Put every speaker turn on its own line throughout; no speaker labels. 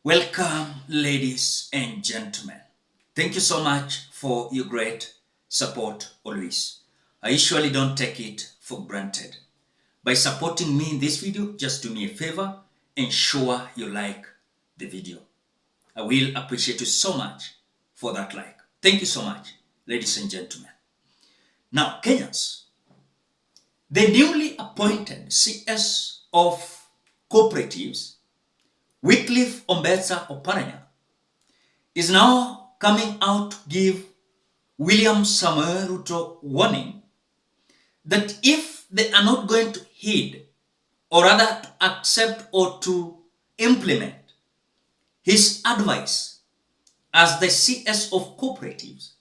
Welcome, ladies and gentlemen. Thank you so much for your great support always. I usually don't take it for granted. By supporting me in this video, just do me a favor, ensure you like the video. I will appreciate you so much for that like. Thank you so much, ladies and gentlemen. Now, Kenyans, the newly appointed CS of Cooperatives, Wycliffe Oparanya, is now coming out to give William Samoei Ruto warning that if they are not going to heed or rather to accept or to implement his advice as the CS of Cooperatives,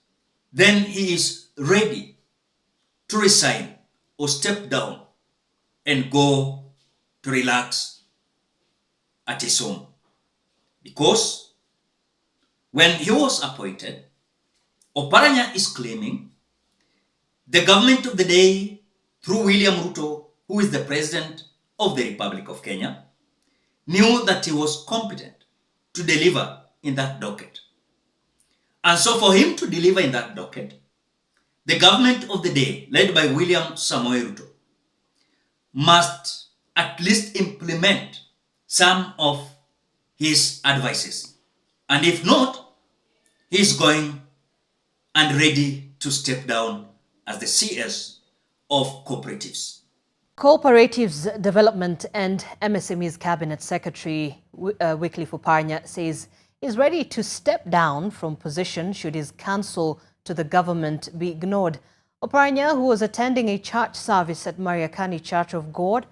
then he is ready to resign or step down and go to relax at his home. Because when he was appointed, Oparanya is claiming the government of the day, through William Ruto, who is the president of the Republic of Kenya, knew that he was competent to deliver in that docket. And so for him to deliver in that docket, the government of the day, led by William Samoei Ruto, must at least implement some of his advices. And if not, he's going and ready to step down as the CS of Cooperatives.
Cooperatives Development and MSME's Cabinet Secretary Wycliffe Oparanya says he's ready to step down from position should his counsel to the government be ignored. Oparanya, who was attending a church service at Mariakani Church of God,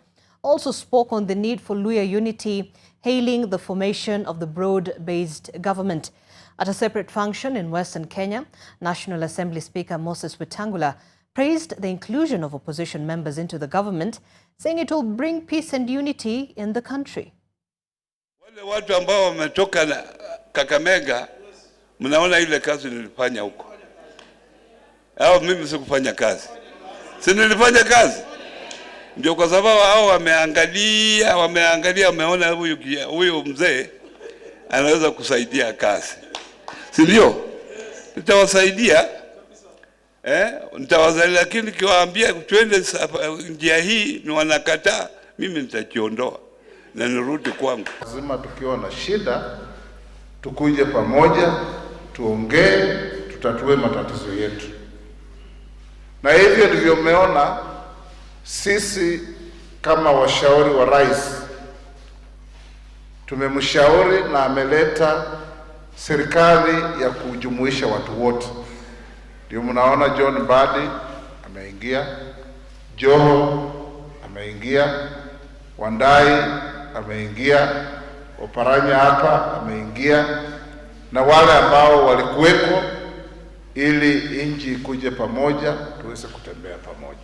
also spoke on the need for Luhya unity, hailing the formation of the broad-based government. At a separate function in Western Kenya, National Assembly Speaker Moses Wetangula praised the inclusion of opposition members into the government, saying it will bring peace and unity in the country.
Wale watu ambao wametoka na Kakamega, mnaona ile kazi nilifanya huko. Hao mimi sikufanya kazi. Si nilifanya kazi? Ndio kwa sababu hao wameangalia, wameona huyu mzee anaweza kusaidia kazi. Si ndio? Nitawasaidia. Nitawasaidia, lakini kiwaambia twende njia hii ni wanakataa, mimi nitajiondoa na nirudi kwangu.
Lazima tukiwa na shida tukuje pamoja, tuongee, tutatue matatizo yetu. Na hivyo ndivyo mmeona sisi kama washauri wa rais tumemshauri na ameleta serikali ya kujumuisha watu wote. Ndio mnaona John Mbadi ameingia, Joho ameingia, Wandai ameingia, Oparanya hapa ameingia, na wale ambao walikuweko, ili nchi kuje pamoja tuweze kutembea pamoja.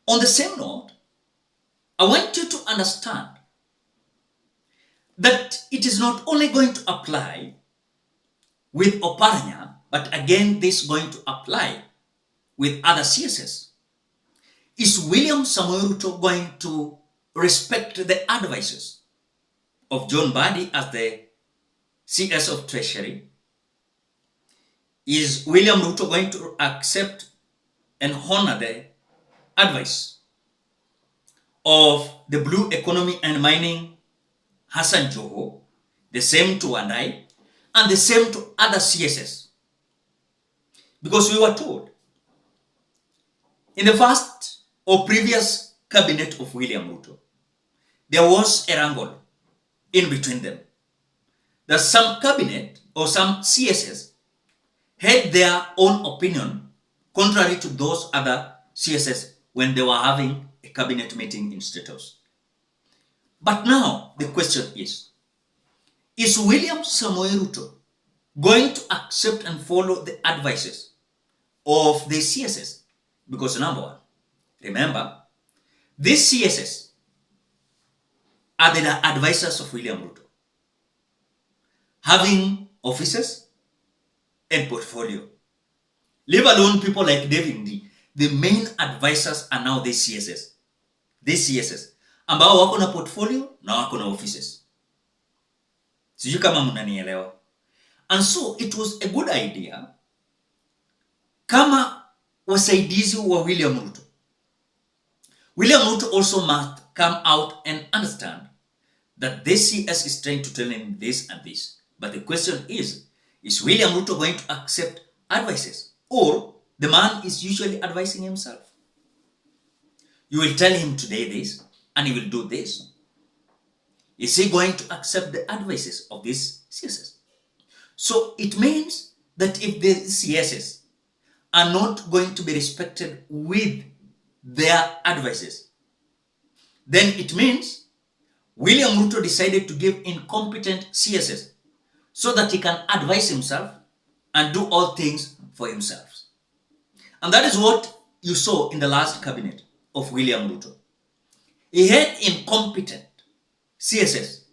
On the same note, I want you to understand that it is not only going to apply with Oparanya, but again this is going to apply with other CSS. Is William Samoei Ruto going to respect the advices of John Mbadi as the CS of Treasury? Is William Ruto going to accept and honor the advice of the Blue Economy and Mining Hassan Joho, the same to Wandai, and the same to other CSS? Because we were told in the first or previous cabinet of William Ruto, there was a wrangle in between them. That some cabinet or some CSS had their own opinion contrary to those other CSS when they were having a cabinet meeting in State House. But now the question is William Samoei Ruto going to accept and follow the advices of the CSS? Because number one, remember, these CSS are the advisors of William Ruto, having offices and portfolio. Leave alone people like David D. The main advisors are now the CSS. The CSS ambao wako na portfolio na wako na offices. Sijui kama mnanielewa. And so it was a good idea kama wasaidizi wa William Ruto. William Ruto also must come out and understand that the CS is trying to tell him this and this. But the question is William Ruto going to accept advices? Or the man is usually advising himself? You will tell him today this, and he will do this. Is he going to accept the advices of these CSs? So it means that if the CSs are not going to be respected with their advices, then it means William Ruto decided to give incompetent CSs so that he can advise himself and do all things for himself. And that is what you saw in the last cabinet of William Ruto. He had incompetent CSs.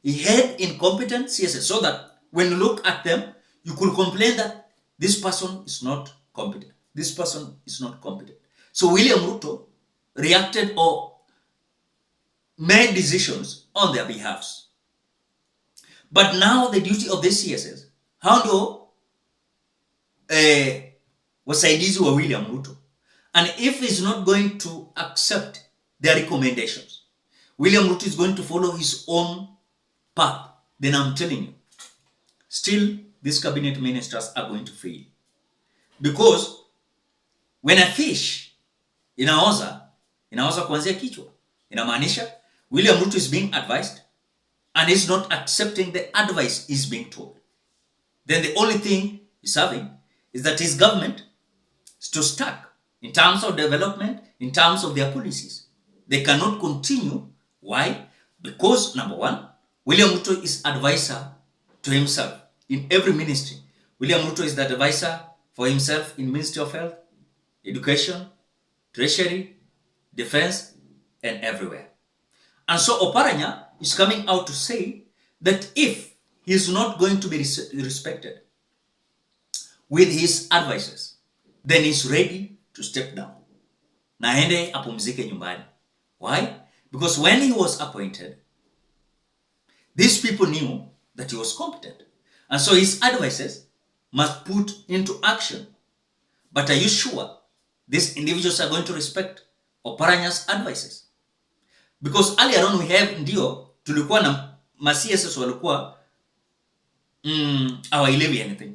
He had incompetent CSs so that when you look at them, you could complain that this person is not competent. This person is not competent. So William Ruto reacted or made decisions on their behalves. But now the duty of the CSs, how do wasaidizi wa William Ruto? And if he's not going to accept their recommendations, William Ruto is going to follow his own path, then I'm telling you, still these cabinet ministers are going to fail. Because when a fish inaoza kuanzia kichwa, inamaanisha William Ruto is being advised and is not accepting the advice he's being told. Then the only thing he's having is that his government is too stuck in terms of development, in terms of their policies. They cannot continue. Why? Because number one, William Ruto is advisor to himself in every ministry. William Ruto is the advisor for himself in Ministry of Health, Education, Treasury, Defense, and everywhere. And so Oparanya is coming out to say that if he is not going to be respected with his advices, then he's ready to step down. Na aende apumzike nyumbani. Why? Because when he was appointed, these people knew that he was competent. And so his advices must put into action. But are you sure these individuals are going to respect Oparanya's advices? Because earlier on we have ndio tulikuwa na ma-CSs walikuwa hawaelewi anything.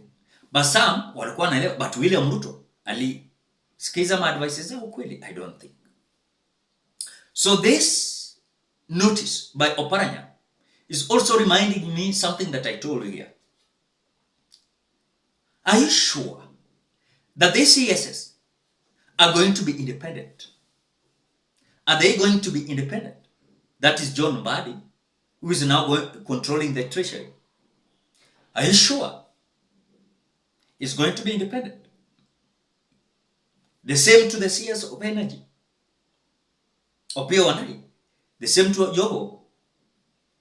But some walikuwa wanaelewa, but William Ruto alisikiza ma-advices zao kweli? I don't think. So this notice by Oparanya is also reminding me something that I told you here. Are you sure that these CSs are going to be independent? Are they going to be independent? That is John Mbadi, who is now controlling the treasury. Are you sure he's going to be independent? The same to the CS of energy, Opiyo Wandayi. The same to Joho.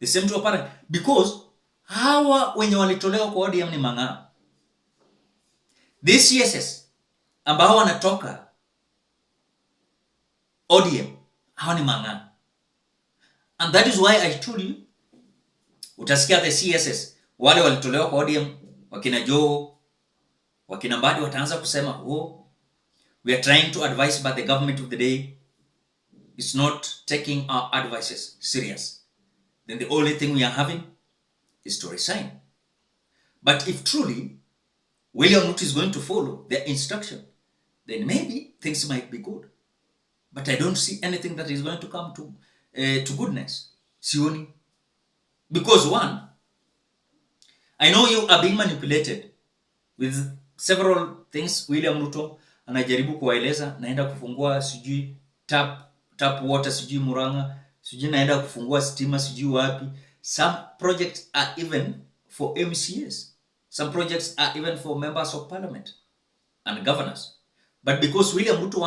The same to Oparanya. Because hawa wenye walitolewa kwa ODM ni mang'aa. These CSs ambao wanatoka ODM, hawa ni mang'aa. And that is why I told you, utasikia the CSs wale walitolewa kwa ODM, wakina Joho, wakina Mbadi wataanza kusema, we are trying to advise, but the government of the day is not taking our advices serious. Then the only thing we are having is to resign. But if truly William Ruto is going to follow their instruction, then maybe things might be good. But I don't see anything that is going to come to goodness. Sioni. Because one, I know you are being manipulated with several things. William Ruto anajaribu kuwaeleza, naenda kufungua sijui tap water sijui Murang'a, sijui naenda kufungua stima sijui wapi. Some projects are even for MCAs. Some projects are even for members of parliament and governors. But because William Ruto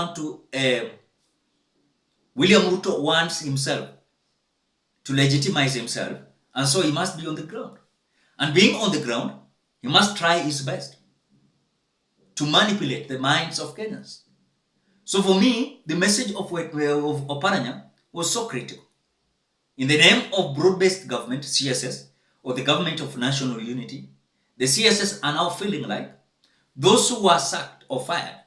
wants himself to legitimize himself, and so he must be on the ground. And being on the ground, he must try his best to manipulate the minds of Kenyans. So for me, the message of Oparanya was so critical. In the name of broad-based government, CSS, or the government of national unity, the CSS are now feeling like those who were sacked or fired,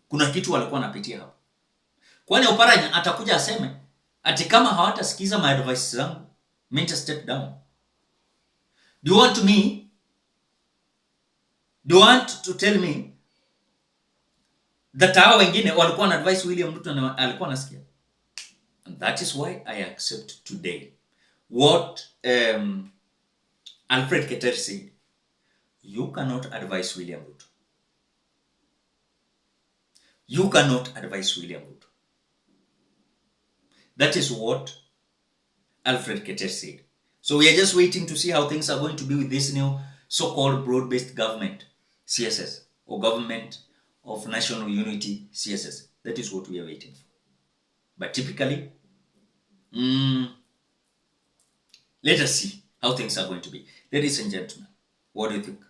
kuna kitu walikuwa wanapitia hapo. Kwani Oparanya atakuja aseme ati kama hawatasikiza my advice zangu, mimi nita step down. Do you want to tell me that hao wengine walikuwa na advice William Ruto na alikuwa anasikia? And that is why I accept today what Alfred Keter said. You cannot advise William Ruto. You cannot advise William Ruto. That is what Alfred Keter said. So we are just waiting to see how things are going to be with this new so-called broad-based government, CSS, or Government of National Unity, CSS. That is what we are waiting for. But typically, let us see how things are going to be. Ladies and gentlemen, what do you think?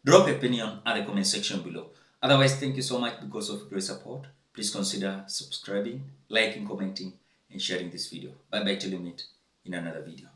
Drop your opinion at the comment section below. Otherwise, thank you so much because of your support. Please consider subscribing, liking, commenting, and sharing this video. Bye-bye till you meet in another video.